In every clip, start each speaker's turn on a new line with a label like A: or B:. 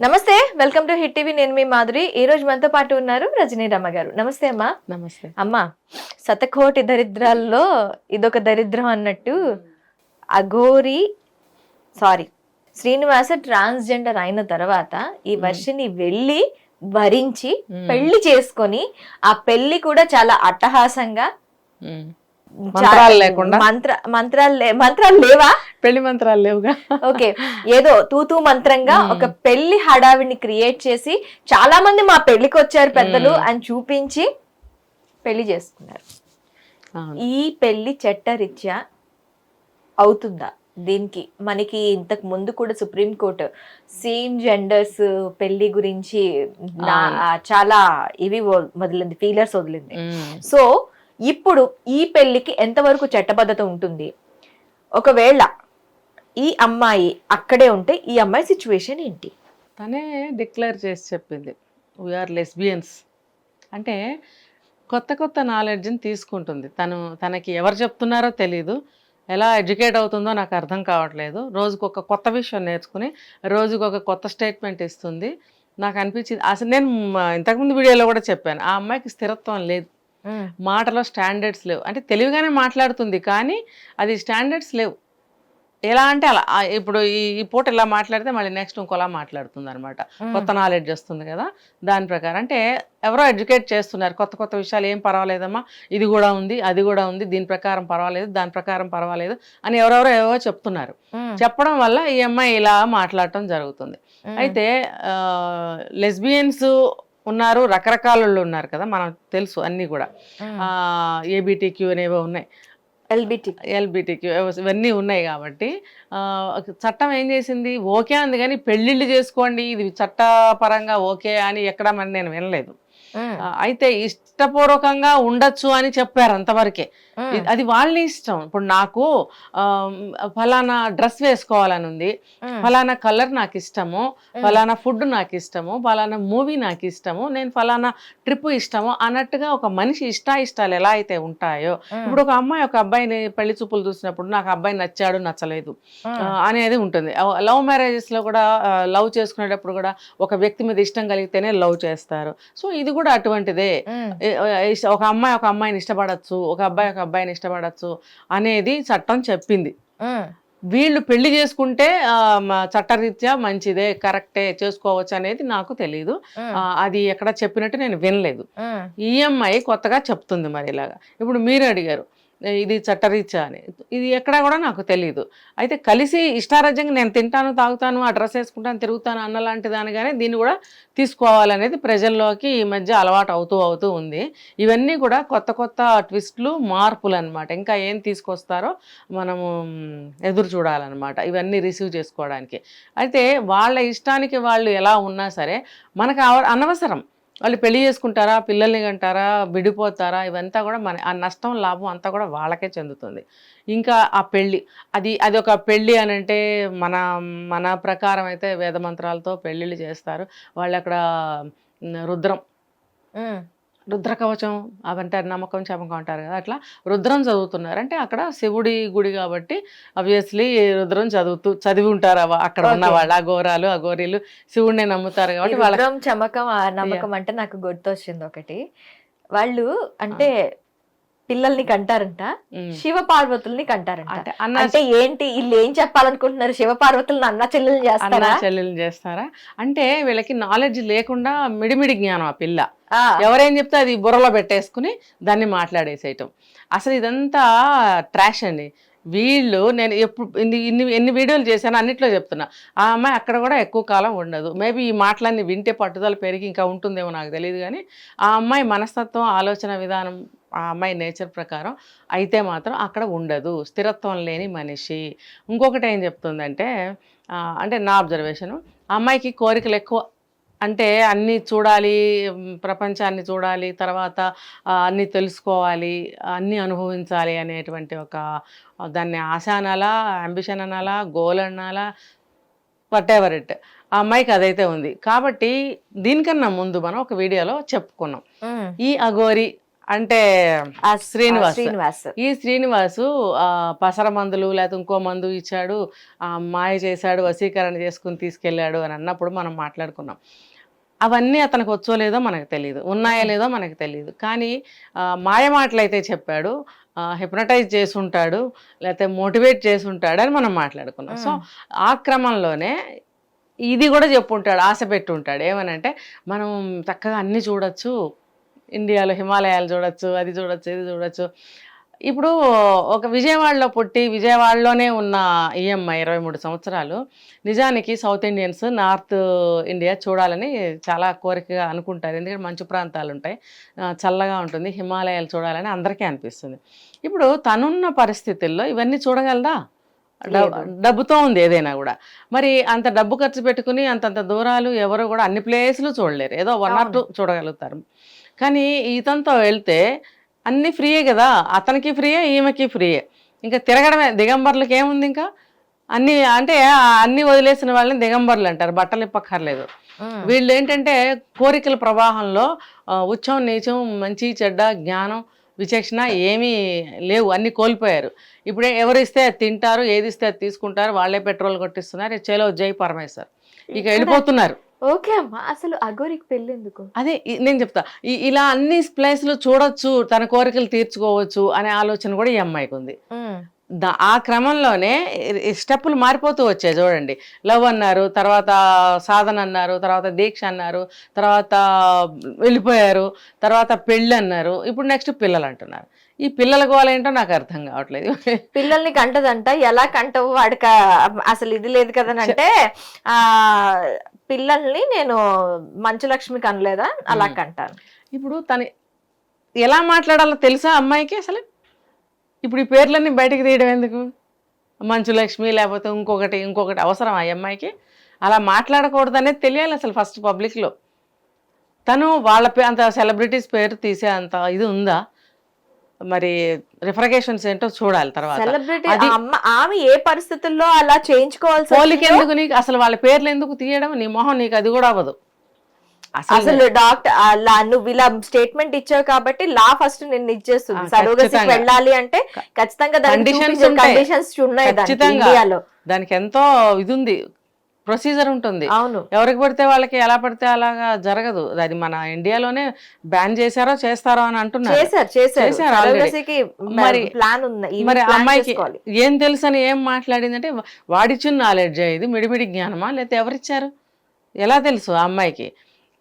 A: నమస్తే, welcome to hit TV. నేను మీ మాధురి. ఈ రోజు మనతో పాటు ఉన్నారు రజనీ రమ్మ గారు. నమస్తే అమ్మా.
B: నమస్తే
A: అమ్మా, శతకోటి దరిద్రాల్లో ఇదొక దరిద్రం అన్నట్టు అఘోరి శ్రీనివాస ట్రాన్స్జెండర్ అయిన తర్వాత ఈ వర్షిని వెళ్ళి వరించి పెళ్లి చేసుకొని ఆ పెళ్లి కూడా చాలా అట్టహాసంగా
B: మంత్రాలు లేకుండా
A: మంత్రాలు లేవా?
B: పెళ్లి మంత్రాలు లేవుగా.
A: ఓకే, ఏదో తూతూ మంత్రంగా ఒక పెళ్లి హడావిడిని క్రియేట్ చేసి చాలా మంది మా పెళ్లికి వచ్చారు పెద్దలు అని చూపించి పెళ్లి చేసుకున్నారు. ఈ పెళ్లి చట్టరీత్యా అవుతుందా? దీనికి మనకి ఇంతకు ముందు కూడా సుప్రీంకోర్టు సేమ్ జెండర్స్ పెళ్లి గురించి చాలా ఇవి వదిలింది, ఫీలర్స్ వదిలింది. సో ఇప్పుడు ఈ పెళ్లికి ఎంతవరకు చట్టబద్ధత ఉంటుంది? ఒకవేళ ఈ అమ్మాయి అక్కడే ఉంటే ఈ అమ్మాయి సిచ్యువేషన్ ఏంటి?
B: తనే డిక్లేర్ చేసి చెప్పింది, వీఆర్ లెస్బియన్స్. అంటే కొత్త కొత్త నాలెడ్జ్ని తీసుకుంటుంది. తనకి ఎవరు చెప్తున్నారో తెలీదు, ఎలా ఎడ్యుకేట్ అవుతుందో నాకు అర్థం కావట్లేదు. రోజుకు ఒక కొత్త విషయం నేర్చుకుని రోజుకు ఒక కొత్త స్టేట్మెంట్ ఇస్తుంది. నాకు అనిపించింది, అసలు నేను ఇంతకుముందు వీడియోలో కూడా చెప్పాను, ఆ అమ్మాయికి స్థిరత్వం లేదు, మాటలో స్టాండర్డ్స్ లేవు. అంటే తెలివిగానే మాట్లాడుతుంది కానీ అది స్టాండర్డ్స్ లేవు. ఎలా అంటే అలా ఇప్పుడు ఈ పూట ఇలా మాట్లాడితే మళ్ళీ నెక్స్ట్ ఇంకోలా మాట్లాడుతుంది అనమాట. కొత్త నాలెడ్జ్ వస్తుంది కదా, దాని ప్రకారం. అంటే ఎవరో ఎడ్యుకేట్ చేస్తున్నారు, కొత్త కొత్త విషయాలు, ఏం పర్వాలేదమ్మా, ఇది కూడా ఉంది, అది కూడా ఉంది, దీని ప్రకారం పర్వాలేదు, దాని ప్రకారం పర్వాలేదు అని ఎవరెవరో ఏవో చెప్తున్నారు. చెప్పడం వల్ల ఈ అమ్మాయి ఇలా మాట్లాడటం జరుగుతుంది. అయితే లెస్బియన్స్ ఉన్నారు, రకరకాల ఉన్నారు కదా, మనం తెలుసు అన్నీ కూడా. ఏబిటిక్యూ అనేవో ఉన్నాయి, ఎల్బిటిక్యూ ఇవన్నీ ఉన్నాయి. కాబట్టి చట్టం ఏం చేసింది, ఓకే అంది కానీ పెళ్ళిళ్ళు చేసుకోండి ఇది చట్టపరంగా ఓకే అని ఎక్కడ మరి నేను వినలేదు. అయితే ఇష్టపూర్వకంగా ఉండొచ్చు అని చెప్పారు, అంతవరకే. అది వాళ్ళ ఇష్టం. ఇప్పుడు నాకు ఫలానా డ్రెస్ వేసుకోవాలని ఉంది, ఫలానా కలర్ నాకు ఇష్టము, ఫలానా ఫుడ్ నాకు ఇష్టము, ఫలానా మూవీ నాకు ఇష్టము, నేను ఫలానా ట్రిప్ ఇష్టము అన్నట్టుగా ఒక మనిషి ఇష్టాలు ఎలా అయితే ఉంటాయో, ఇప్పుడు ఒక అమ్మాయి ఒక అబ్బాయిని పెళ్లి చూపులు చూసినప్పుడు నాకు అబ్బాయి నచ్చాడు నచ్చలేదు అనేది ఉంటుంది. లవ్ మ్యారేజెస్ లో కూడా లవ్ చేసుకునేటప్పుడు కూడా ఒక వ్యక్తి మీద ఇష్టం కలిగితేనే లవ్ చేస్తారు. సో ఇది కూడా అటువంటిదే. ఒక అమ్మాయిని ఇష్టపడచ్చు, ఒక అబ్బాయిని ఇష్టపడచ్చు అనేది చట్టం చెప్పింది. వీళ్ళు పెళ్లి చేసుకుంటే చట్టరీత్యా మంచిదే, కరెక్టే, చేసుకోవచ్చు అనేది నాకు తెలీదు. అది ఎక్కడ చెప్పినట్టు నేను వినలేదు. ఈఎంఐ కొత్తగా చెప్తుంది మరి ఇలాగా. ఇప్పుడు మీరు అడిగారు ఇది చట్టరీత్యా అని, ఇది ఎక్కడా కూడా నాకు తెలీదు. అయితే కలిసి ఇష్టారాజ్యంగా నేను తింటాను, తాగుతాను, ఆ డ్రెస్ వేసుకుంటాను, తిరుగుతాను అన్నలాంటి దానిగానే దీన్ని కూడా తీసుకోవాలనేది ప్రజల్లోకి ఈ మధ్య అలవాటు అవుతూ ఉంది. ఇవన్నీ కూడా కొత్త కొత్త ట్విస్ట్లు, మార్పులు అనమాట. ఇంకా ఏం తీసుకొస్తారో మనము ఎదురు చూడాలన్నమాట ఇవన్నీ రిసీవ్ చేసుకోవడానికి. అయితే వాళ్ళ ఇష్టానికి వాళ్ళు ఎలా ఉన్నా సరే మనకు అనవసరం. వాళ్ళు పెళ్లి చేసుకుంటారా, పిల్లల్ని కంటారా, విడిపోతారా, ఇవంతా కూడా ఆ నష్టం లాభం అంతా కూడా వాళ్ళకే చెందుతుంది. ఇంకా ఆ పెళ్ళి అది ఒక పెళ్ళి అని అంటే మన ప్రకారం అయితే వేద మంత్రాలతో పెళ్ళిళ్ళు చేస్తారు. వాళ్ళు అక్కడ రుద్ర కవచం అవంటారు, నమ్మకం చమకం అంటారు కదా, అట్లా రుద్రం చదువుతున్నారు. అంటే అక్కడ శివుడి గుడి కాబట్టి ఆబ్వియస్లీ రుద్రం చదివి ఉంటారు అక్కడ ఉన్న వాళ్ళు, అఘోరాలు అఘోరీలు శివుడిని నమ్ముతారు కాబట్టి
A: రుద్రం చమకం నమ్మకం అంటే నాకు గుర్తొచ్చింది ఒకటి. వాళ్ళు అంటే పిల్లల్ని కంటారంట, శివ పార్వతుల్ని కంటారంట. అంటే ఏంటి వీళ్ళు ఏం చెప్పాలనుకుంటున్నారు? శివ పార్వతులను అన్న చెల్లెలు చేస్తారా
B: అంటే వీళ్ళకి నాలెడ్జ్ లేకుండా మిడిమిడి జ్ఞానం. ఆ పిల్ల ఎవరేం చెప్తే అది బుర్రలో పెట్టేసుకుని దాన్ని మాట్లాడేసేయటం. అసలు ఇదంతా ట్రాష్ అండి. వీళ్ళు నేను ఎప్పుడు ఎన్ని వీడియోలు చేశాను అన్నిట్లో చెప్తున్నా, ఆ అమ్మాయి అక్కడ కూడా ఎక్కువ కాలం ఉండదు. మేబీ ఈ మాటలన్నీ వింటే పట్టుదల పెరిగి ఇంకా ఉంటుందేమో నాకు తెలియదు. కానీ ఆ అమ్మాయి మనస్తత్వం, ఆలోచన విధానం, ఆ అమ్మాయి నేచర్ ప్రకారం అయితే మాత్రం అక్కడ ఉండదు. స్థిరత్వం లేని మనిషి. ఇంకొకటి ఏం చెప్తుందంటే, అంటే నా అబ్జర్వేషను, ఆ అమ్మాయికి కోరికలు ఎక్కువ. అంటే అన్నీ చూడాలి, ప్రపంచాన్ని చూడాలి, తర్వాత అన్నీ తెలుసుకోవాలి, అన్నీ అనుభవించాలి అనేటువంటి ఒక దాన్ని ఆశ అనాలా, అంబిషన్ అనాలా, గోల్ అనాలా, వాట్ ఎవర్ ఇట్, ఆ అమ్మాయికి అదైతే ఉంది. కాబట్టి దీనికన్నా ముందు మనం ఒక వీడియోలో చెప్పుకున్నాం, ఈ అఘోరి అంటే
A: శ్రీనివాస్
B: ఈ శ్రీనివాసు పసర మందులు లేకపోతే ఇంకో మందు ఇచ్చాడు, మాయ చేశాడు, వశీకరణ చేసుకుని తీసుకెళ్ళాడు అని అన్నప్పుడు మనం మాట్లాడుకున్నాం. అవన్నీ అతనికి వచ్చో లేదో మనకు తెలియదు, ఉన్నాయో లేదో మనకు తెలియదు. కానీ మాయ మాటలు అయితే చెప్పాడు, హిప్నటైజ్ చేసి ఉంటాడు, లేకపోతే మోటివేట్ చేసి ఉంటాడు అని మనం మాట్లాడుకున్నాం. సో ఆ క్రమంలోనే ఇది కూడా చెప్పుంటాడు, ఆశ పెట్టి ఉంటాడు. ఏమనంటే మనం చక్కగా అన్నీ చూడొచ్చు, ఇండియాలో హిమాలయాలు చూడొచ్చు, అది చూడొచ్చు, ఇది చూడొచ్చు. ఇప్పుడు ఒక విజయవాడలో పుట్టి విజయవాడలోనే ఉన్న ఈఎంఐ 23 సంవత్సరాలు నిజానికి సౌత్ ఇండియన్స్ నార్త్ ఇండియా చూడాలని చాలా కోరికగా అనుకుంటారు. ఎందుకంటే మంచు ప్రాంతాలు ఉంటాయి, చల్లగా ఉంటుంది, హిమాలయాలు చూడాలని అందరికీ అనిపిస్తుంది. ఇప్పుడు తనున్న పరిస్థితుల్లో ఇవన్నీ చూడగలదా? డబ్బుతో ఉంది ఏదైనా కూడా. మరి అంత డబ్బు ఖర్చు పెట్టుకుని అంతంత దూరాలు ఎవరు కూడా అన్ని ప్లేసులు చూడలేరు, ఏదో 1 or 2 చూడగలుగుతారు. కానీ ఇతనితో వెళ్తే అన్నీ ఫ్రీయే కదా, అతనికి ఫ్రీయే, ఈమెకి ఫ్రీయే. ఇంకా తిరగడమే. దిగంబర్లకు ఏముంది ఇంకా? అన్నీ అంటే అన్నీ వదిలేసిన వాళ్ళని దిగంబర్లు అంటారు, బట్టలు ఇప్పక్కర్లేదు. వీళ్ళు ఏంటంటే కోరికల ప్రవాహంలో ఉచ్చం నీచం, మంచి చెడ్డ, జ్ఞానం, విచక్షణ ఏమీ లేవు, అన్నీ కోల్పోయారు. ఇప్పుడే ఎవరిస్తే అది తింటారు, ఏది ఇస్తే అది తీసుకుంటారు, వాళ్ళే పెట్రోల్ కొట్టిస్తున్నారు, చలో జై పరమేశ్వర్, ఇక వెళ్ళిపోతున్నారు.
A: ఓకే అమ్మా, అసలు అఘోరికి పెళ్ళి ఎందుకు?
B: అదే నేను చెప్తా. ఇలా అన్ని ప్లేస్లు చూడొచ్చు, తన కోరికలు తీర్చుకోవచ్చు అనే ఆలోచన కూడా ఈ అమ్మాయికి ఉంది. ఆ క్రమంలోనే స్టెప్పులు మారిపోతూ వచ్చాయి చూడండి. లవ్ అన్నారు, తర్వాత సాధన అన్నారు, తర్వాత దీక్ష అన్నారు, తర్వాత వెళ్ళిపోయారు, తర్వాత పెళ్ళి అన్నారు, ఇప్పుడు నెక్స్ట్ పిల్లలు అంటున్నారు. ఈ పిల్లల గోల ఏంటో నాకు అర్థం కావట్లేదు.
A: పిల్లల్ని కంటదంట, ఎలా కంటవు వాడికి అసలు ఇది లేదు కదనంటే, పిల్లల్ని నేను మంచు లక్ష్మి కనలేదా అలా కంటాను.
B: ఇప్పుడు తను ఎలా మాట్లాడాలో తెలుసా అమ్మాయికి అసలు? ఇప్పుడు ఈ పేర్లన్నీ బయటకు తీయడం ఎందుకు? మంచు లక్ష్మి లేకపోతే ఇంకొకటి అవసరం ఆ అమ్మాయికి? అలా మాట్లాడకూడదు అనేది తెలియాలి అసలు ఫస్ట్ పబ్లిక్లో. తను వాళ్ళ అంత సెలబ్రిటీస్ పేరు తీసే అంత ఇది ఉందా? మరి రిఫ్రిగేషన్స్ ఏంటో చూడాలి తర్వాత.
A: ఆమె ఏ పరిస్థితుల్లో అలా చేయించుకోవాల్సి,
B: పోలికి ఎందుకు నీకు అసలు? వాళ్ళ పేర్లు ఎందుకు తీయడం? నీ మొహం నీకు అది కూడా అవ్వదు
A: అసలు. డాక్టర్ నువ్వు ఇలా స్టేట్మెంట్ ఇచ్చావు కాబట్టి లా ఫస్ట్ నిన్ను ఇచ్చేస్తుంది. సరోగసికి వెళ్ళాలి అంటే ఖచ్చితంగా కండిషన్స్ ఉన్నాయి ఇండియాలో.
B: దానికి ఎంతో ఇది ఉంది, ప్రొసీజర్ ఉంటుంది.
A: అవును,
B: ఎవరికి పడితే వాళ్ళకి ఎలా పడితే అలాగా జరగదు. అది మన ఇండియాలోనే బ్యాన్ చేస్తారో అని అంటున్నారు. మరి అమ్మాయికి ఏం తెలుసు అని ఏం మాట్లాడిందంటే వాడిచ్చిన నాలెడ్జ్, ఇది మిడిమిడి జ్ఞానమా లేకపోతే ఎవరిచ్చారు? ఎలా తెలుసు ఆ అమ్మాయికి?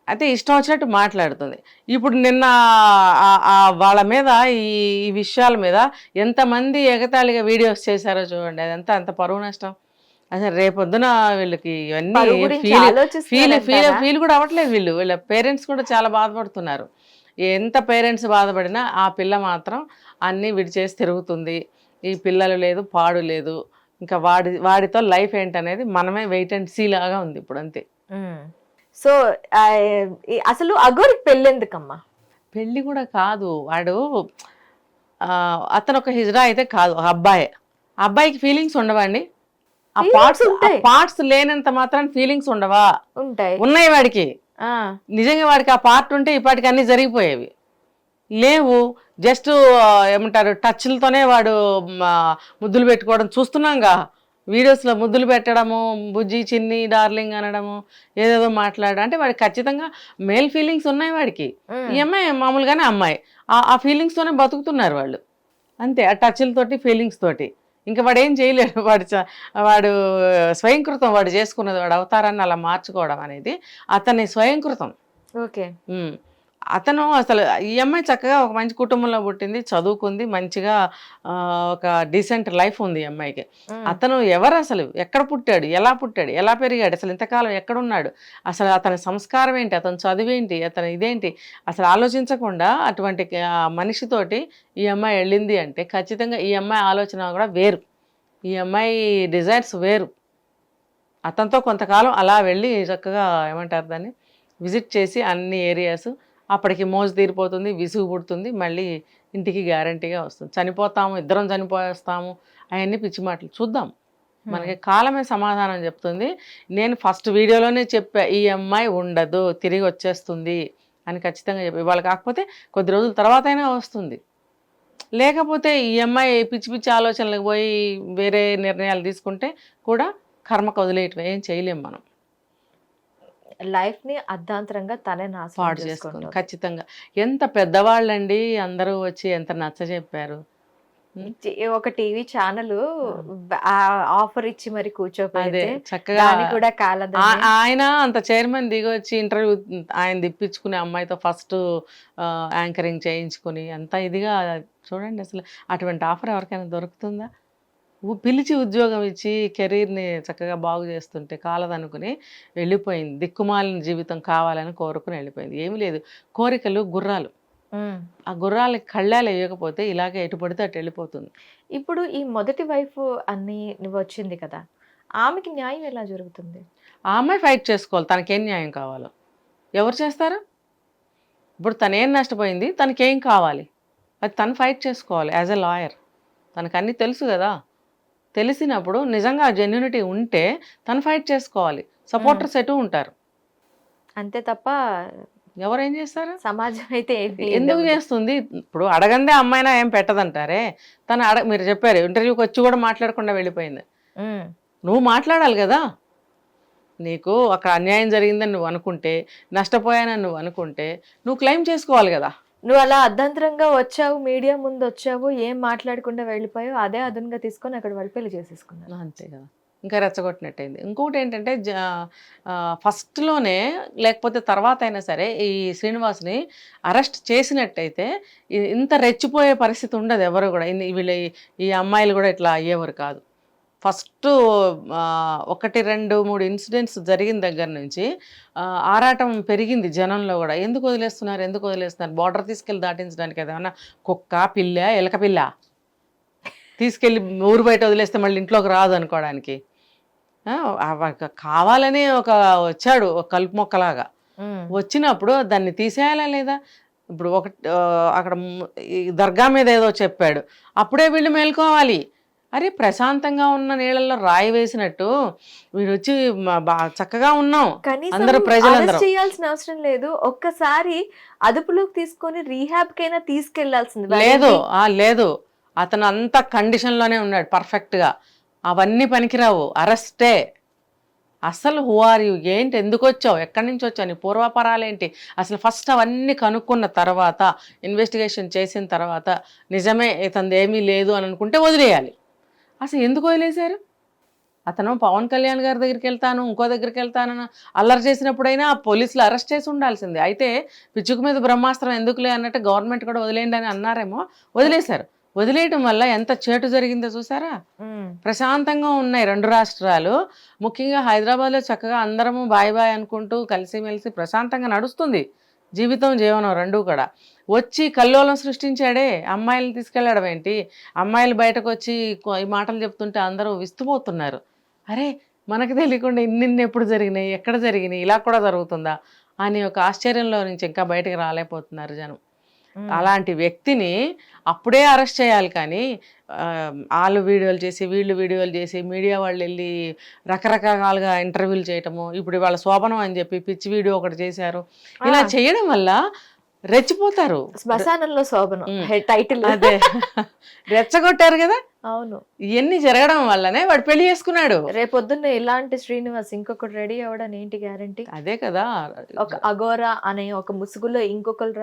B: అయితే ఇష్టం వచ్చినట్టు మాట్లాడుతుంది. ఇప్పుడు నిన్న వాళ్ళ మీద ఈ విషయాల మీద ఎంతమంది ఎగతాళిగా వీడియోస్ చేశారో చూడండి. అదంతా అంత పరువు నష్టం. అసలు రేపొద్దున వీళ్ళకి ఇవన్నీ ఫీల్ కూడా అవ్వట్లేదు. వీళ్ళ పేరెంట్స్ కూడా చాలా బాధపడుతున్నారు. ఎంత పేరెంట్స్ బాధపడినా ఆ పిల్ల మాత్రం అన్నీ విడిచేసి తిరుగుతుంది. ఈ పిల్లలు లేదు, పాడు లేదు, ఇంకా వాడితో లైఫ్ ఏంటనేది మనమే వెయిట్ అండ్ సీ లాగా ఉంది ఇప్పుడు, అంతే.
A: సో అసలు అఘోరికి పెళ్ళి ఎందుకమ్మా?
B: పెళ్ళి కూడా కాదు, వాడు అతను ఒక హిజ్రా అయితే కాదు, అబ్బాయికి ఫీలింగ్స్ ఉండవండి. ఆ పార్ట్స్ లేనంత మాత్రం ఫీలింగ్స్ ఉండవా? ఉన్నాయి వాడికి. నిజంగా వాడికి ఆ పార్ట్ ఉంటే ఇప్పటికి అన్ని జరిగిపోయేవి. లేవు, జస్ట్ ఏమంటారు టచ్లతోనే వాడు ముద్దులు పెట్టుకోవడం చూస్తున్నాంగా వీడియోస్లో. ముద్దులు పెట్టడము, బుజ్జి, చిన్ని, డార్లింగ్ అనడము, ఏదేదో మాట్లాడడం. అంటే వాడికి ఖచ్చితంగా మేల్ ఫీలింగ్స్ ఉన్నాయి వాడికి. ఈ అమ్మాయి మామూలుగానే అమ్మాయి, ఆ ఫీలింగ్స్తోనే బతుకుతున్నారు వాళ్ళు, అంతే. ఆ టచ్లతోటి ఫీలింగ్స్ తోటి ఇంకా వాడు ఏం చేయలేడు. వాడు స్వయంకృతం, వాడు చేసుకున్నది, వాడు అవతారాన్ని అలా మార్చుకోవడం అనేది అతని స్వయంకృతం.
A: ఓకే.
B: అతను అసలు ఈ అమ్మాయి చక్కగా ఒక మంచి కుటుంబంలో పుట్టింది, చదువుకుంది, మంచిగా ఒక డీసెంట్ లైఫ్ ఉంది ఈ అమ్మాయికి. అతను ఎవరు అసలు? ఎక్కడ పుట్టాడు, ఎలా పెరిగాడు, అసలు ఇంతకాలం ఎక్కడున్నాడు, అసలు అతని సంస్కారం ఏంటి, అతని చదువేంటి, అతను ఇదేంటి అసలు ఆలోచించకుండా అటువంటి మనిషితోటి ఈ అమ్మాయి వెళ్ళింది అంటే ఖచ్చితంగా ఈ అమ్మాయి ఆలోచన కూడా వేరు, ఈ అమ్మాయి డిజైర్స్ వేరు. అతనితో కొంతకాలం అలా వెళ్ళి చక్కగా ఏమంటారు దాన్ని విజిట్ చేసి అన్ని ఏరియాస్, అప్పటికి మోజు తీరిపోతుంది, విసుగు పుడుతుంది, మళ్ళీ ఇంటికి గ్యారంటీగా వస్తుంది. చనిపోతాము, ఇద్దరం చనిపోయేస్తాము, అవన్నీ పిచ్చి మాటలు. చూద్దాం, మనకి కాలమే సమాధానం చెప్తుంది. నేను ఫస్ట్ వీడియోలోనే చెప్పా, ఈ అమ్మాయి ఉండదు, తిరిగి వచ్చేస్తుంది, అని ఖచ్చితంగా చెప్పి ఇవాళ కాకపోతే కొద్ది రోజుల తర్వాత అయినా వస్తుంది. లేకపోతే ఈ అమ్మాయి పిచ్చి పిచ్చి ఆలోచనలకు పోయి వేరే నిర్ణయాలు తీసుకుంటే కూడా కర్మకు వదిలేయటం, ఏం చేయలేం మనం.
A: లైఫ్ ని అర్ధాంతరంగా తనే నాశనం
B: పాడు చేసుకుంది
A: చేసుకుంటుంది.
B: ఖచ్చితంగా. ఎంత పెద్దవాళ్ళండి అందరూ వచ్చి ఎంత నచ్చ చెప్పారు.
A: ఒక టీవీ ఛానల్ ఆఫర్ ఇచ్చి మరి
B: అదే
A: కూర్చోపోతే
B: చక్కగా
A: దాన్ని కూడా కాలదని
B: ఆయన అంత చైర్మన్ దిగొచ్చి ఇంటర్వ్యూ ఆయన దిప్పించుకుని అమ్మాయితో ఫస్ట్ యాంకరింగ్ చేయించుకుని అంత ఇదిగా చూడండి. అసలు అటువంటి ఆఫర్ ఎవరికైనా దొరుకుతుందా? పిలిచి ఉద్యోగం ఇచ్చి కెరీర్ని చక్కగా బాగు చేస్తుంటే కాలదనుకుని వెళ్ళిపోయింది. దిక్కుమాలిన జీవితం కావాలని కోరుకుని వెళ్ళిపోయింది. ఏమీ లేదు, కోరికలు గుర్రాలు. ఆ గుర్రాలకి కళ్ళాలు వేయకపోతే ఇలాగే ఎటు పడితే అటు వెళ్ళిపోతుంది.
A: ఇప్పుడు ఈ మొదటి వైఫ్ అన్ని నువ్వు వచ్చింది కదా, ఆమెకి న్యాయం ఎలా జరుగుతుంది?
B: ఆ అమ్మాయి ఫైట్ చేసుకోవాలి, తనకేం న్యాయం కావాలో. ఎవరు చేస్తారు? ఇప్పుడు తనేం నష్టపోయింది, తనకేం కావాలి, అది తను ఫైట్ చేసుకోవాలి యాజ్ ఎ లాయర్. తనకు అన్నీ తెలుసు కదా. తెలిసినప్పుడు నిజంగా జెన్యూనిటీ ఉంటే తను ఫైట్ చేసుకోవాలి. సపోర్టర్స్ ఎటు ఉంటారు,
A: అంతే తప్ప
B: ఎవరేం చేస్తారు?
A: సమాజం అయితే
B: ఎందుకు చేస్తుంది? ఇప్పుడు అడగందే అమ్మాయినా ఏం పెట్టదంటారే. తను మీరు చెప్పారు ఇంటర్వ్యూకి వచ్చి కూడా మాట్లాడకుండా వెళ్ళిపోయింది. నువ్వు మాట్లాడాలి కదా. నీకు అక్కడ అన్యాయం జరిగిందని నువ్వు అనుకుంటే, నష్టపోయానని నువ్వు అనుకుంటే నువ్వు క్లెయిమ్ చేసుకోవాలి కదా.
A: నువ్వు అలా అర్ధంతరంగా వచ్చావు, మీడియా ముందు వచ్చావు, ఏం మాట్లాడకుండా వెళ్ళిపోయావు, అదే అదునుగా తీసుకొని అక్కడ వాళ్ళు పెళ్లి చేసేసుకున్నాను.
B: అంతే కదా, ఇంకా రెచ్చగొట్టినట్టయింది. ఇంకొకటి ఏంటంటే ఫస్ట్లోనే లేకపోతే తర్వాత అయినా సరే ఈ శ్రీనివాస్ని అరెస్ట్ చేసినట్టయితే ఇంత రెచ్చిపోయే పరిస్థితి ఉండదు ఎవరు కూడా. వీళ్ళ ఈ అమ్మాయిలు కూడా ఇట్లా అయ్యేవారు కాదు. ఫస్ట్ 1, 2, 3 ఇన్సిడెంట్స్ జరిగిన దగ్గర నుంచి ఆరాటం పెరిగింది జనంలో కూడా. ఎందుకు వదిలేస్తున్నారు? బార్డర్ తీసుకెళ్ళి దాటించడానికి ఏదైనా కుక్క పిల్ల ఎలక పిల్ల తీసుకెళ్ళి ఊరు బయట వదిలేస్తే మళ్ళీ ఇంట్లోకి రాదు అనుకోవడానికి కావాలని వచ్చాడు ఒక కలుపు మొక్కలాగా. వచ్చినప్పుడు దాన్ని తీసేయాలా లేదా? ఇప్పుడు అక్కడ దర్గా మీద ఏదో చెప్పాడు, అప్పుడే వీళ్ళు మేల్కోవాలి. అరే ప్రశాంతంగా ఉన్న నీళ్ళల్లో రాయి వేసినట్టు వీడు వచ్చి చక్కగా ఉన్నాం అందరూ ప్రజలందరూ.
A: చేయాల్సిన అవసరం లేదు, ఒక్కసారి అదుపులోకి తీసుకొని రీహాబ్ కైనా తీసుకెళ్లాల్సింది.
B: లేదు, అతను అంత కండిషన్లోనే ఉన్నాడు పర్ఫెక్ట్గా. అవన్నీ పనికిరావు, అరెస్టే. అసలు హూ ఆర్ యూ, ఏంటి, ఎందుకు వచ్చావు, ఎక్కడి నుంచి వచ్చావు, నీ పూర్వపరాలేంటి, అసలు ఫస్ట్ అవన్నీ కనుక్కున్న తర్వాత ఇన్వెస్టిగేషన్ చేసిన తర్వాత నిజమే ఇతనిది ఏమీ లేదు అని అనుకుంటే వదిలేయాలి. అసలు ఎందుకు వదిలేశారు? అతను పవన్ కళ్యాణ్ గారి దగ్గరికి వెళ్తాను, ఇంకో దగ్గరికి వెళ్తానని అల్లరి చేసినప్పుడైనా పోలీసులు అరెస్ట్ చేసి ఉండాల్సిందే. అయితే పిచ్చుకు మీద బ్రహ్మాస్త్రం ఎందుకులే అన్నట్టు గవర్నమెంట్ కూడా వదిలేయండి అని అన్నారేమో, వదిలేశారు. వదిలేయటం వల్ల ఎంత చేటు జరిగిందో చూసారా. ప్రశాంతంగా ఉన్నాయి 2 రాష్ట్రాలు, ముఖ్యంగా హైదరాబాద్లో చక్కగా అందరము బాయ్ బాయ్ అనుకుంటూ కలిసిమెలిసి ప్రశాంతంగా నడుస్తుంది జీవనం 2 కూడా. వచ్చి కల్లోలం సృష్టించాడే, అమ్మాయిలను తీసుకెళ్ళడం ఏంటి, అమ్మాయిలు బయటకు వచ్చి ఈ మాటలు చెప్తుంటే అందరూ విస్తుపోతున్నారు. అరే మనకు తెలియకుండా ఇన్ని ఎప్పుడు జరిగినాయి, ఎక్కడ జరిగినాయి, ఇలా కూడా జరుగుతుందా అని ఒక ఆశ్చర్యంలో నుంచి ఇంకా బయటకు రాలేకపోతున్నారు జనం. అలాంటి వ్యక్తిని అప్పుడే అరెస్ట్ చేయాలి కానీ వాళ్ళు వీడియోలు చేసి వీళ్ళు వీడియోలు చేసి మీడియా వాళ్ళు వెళ్ళి రకరకాలుగా ఇంటర్వ్యూలు చేయటము. ఇప్పుడు వాళ్ళ శోభనం అని చెప్పి పిచ్చి వీడియో ఒకటి చేశారు. ఇలా చేయడం వల్ల రెచ్చిపోతారు.
A: శ్మశానంలో శోభనం టైటిల్
B: అదే రెచ్చగొట్టారు కదా.
A: అవును,
B: ఇవన్నీ జరగడం వల్లనే వాడు పెళ్లి చేసుకున్నాడు.
A: రేపొద్దున్న ఇలాంటి శ్రీనివాస్ ఇంకొకటి రెడీ అవ్వడం ఏంటి గ్యారంటీ?
B: అదే కదా,
A: ఒక అఘోరా అనే ఒక ముసుగులో ఇంకొకరు